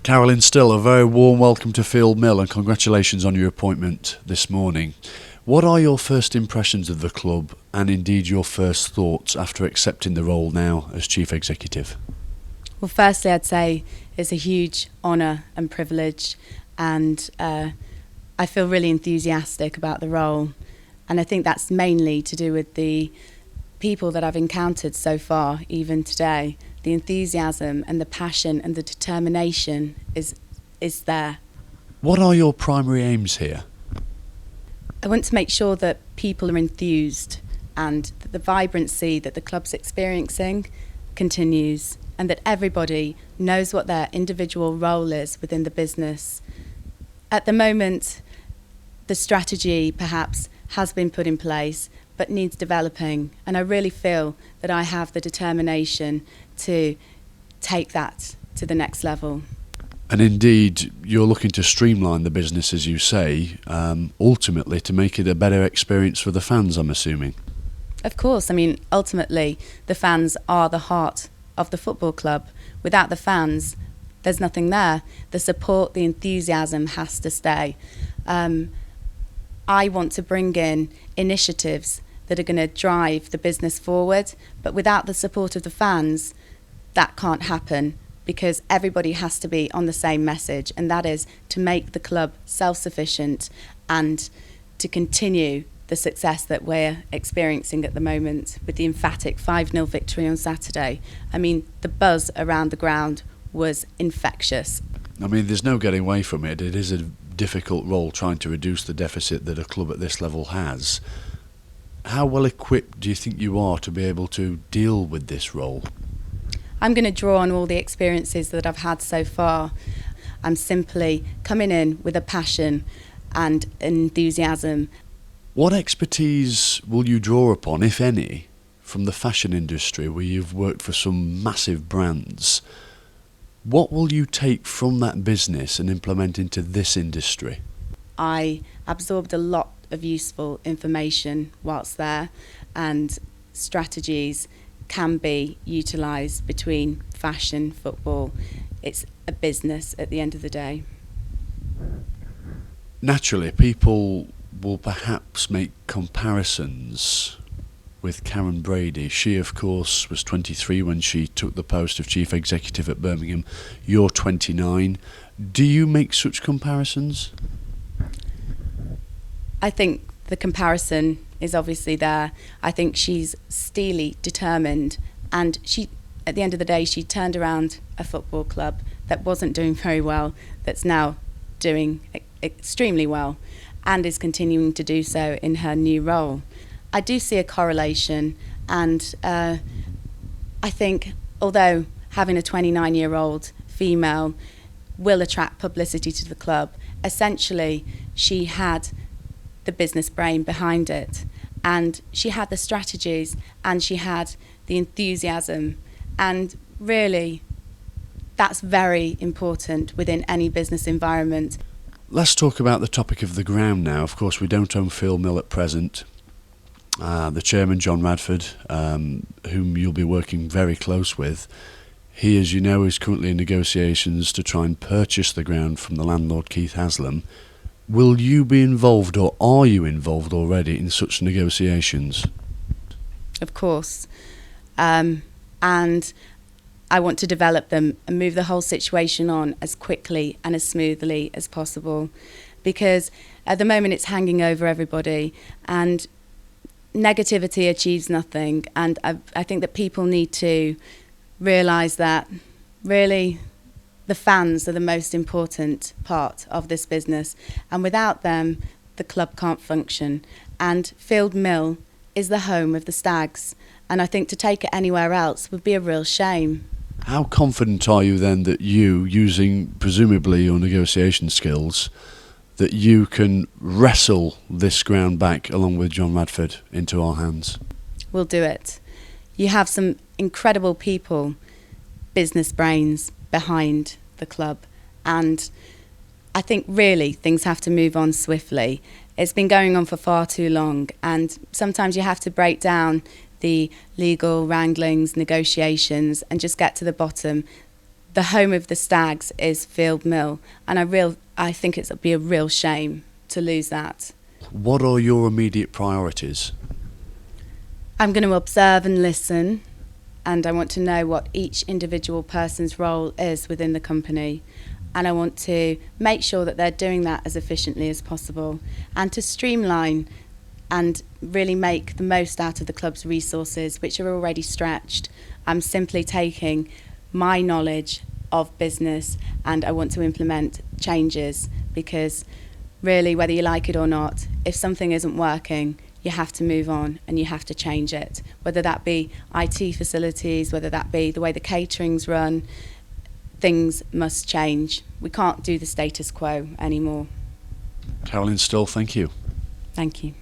Carolyn, still a very warm welcome to Field Mill and congratulations on your appointment this morning. What are your first impressions of the club and indeed your first thoughts after accepting the role now as Chief Executive? Well, firstly, I'd say it's a huge honour and privilege, and I feel really enthusiastic about the role. And I think that's mainly to do with the people that I've encountered so far, even today. The enthusiasm and the passion and the determination is there. What are your primary aims here? I want to make sure that people are enthused and that the vibrancy that the club's experiencing continues, and that everybody knows what their individual role is within the business. At the moment, the strategy perhaps has been put in place but needs developing, and I really feel that I have the determination to take that to the next level. And indeed, you're looking to streamline the business, as you say, ultimately to make it a better experience for the fans, I'm assuming. Of course, I mean, ultimately, the fans are the heart of the football club. Without the fans, there's nothing there. The support, the enthusiasm has to stay. I want to bring in initiatives that are going to drive the business forward, but without the support of the fans, that can't happen, because everybody has to be on the same message, and that is to make the club self-sufficient and to continue the success that we're experiencing at the moment with the emphatic 5-0 victory on Saturday. I mean, the buzz around the ground was infectious. I mean, there's no getting away from it. It is a difficult role trying to reduce the deficit that a club at this level has. How well equipped do you think you are to be able to deal with this role? I'm going to draw on all the experiences that I've had so far. I'm simply coming in with a passion and enthusiasm. What expertise will you draw upon, if any, from the fashion industry where you've worked for some massive brands? What will you take from that business and implement into this industry? I absorbed a lot of useful information whilst there, and strategies can be utilised between fashion, football. It's a business at the end of the day. Naturally, people will perhaps make comparisons with Karen Brady. She, of course, was 23 when she took the post of Chief Executive at Birmingham. You're 29. Do you make such comparisons? I think the comparison is obviously there. I think she's steely determined, and she, at the end of the day, she turned around a football club that wasn't doing very well, that's now doing extremely well, and is continuing to do so in her new role. I do see a correlation, and I think although having a 29-year-old female will attract publicity to the club, essentially she had the business brain behind it, and she had the strategies, and she had the enthusiasm, and really that's very important within any business environment. Let's talk about the topic of the ground now. Of course, we don't own Field Mill at present. The chairman, John Radford, whom you'll be working very close with, he, as you know, is currently in negotiations to try and purchase the ground from the landlord, Keith Haslam. Will you be involved, or are you involved already in such negotiations? Of course. And I want to develop them and move the whole situation on as quickly and as smoothly as possible, because at the moment it's hanging over everybody, and negativity achieves nothing. And I think that people need to realise that really the fans are the most important part of this business, and without them the club can't function. And Field Mill is the home of the Stags, and I think to take it anywhere else would be a real shame. How confident are you then that you, using presumably your negotiation skills, that you can wrestle this ground back along with John Radford into our hands? We'll do it. You have some incredible people, business brains behind the club, and I think really things have to move on swiftly. It's been going on for far too long, and sometimes you have to break down the legal wranglings, negotiations, and just get to the bottom. the home of the Stags is Field Mill, and I think it'd be a real shame to lose that. What are your immediate priorities? I'm going to observe and listen, and I want to know what each individual person's role is within the company. And I want to make sure that they're doing that as efficiently as possible, and to streamline and really make the most out of the club's resources, which are already stretched. I'm simply taking my knowledge of business and I want to implement changes, because really, whether you like it or not, if something isn't working, you have to move on and you have to change it, whether that be IT facilities, whether that be the way the catering's run. Things must change. We can't do the status quo anymore. Carolyn Stoll, thank you. Thank you.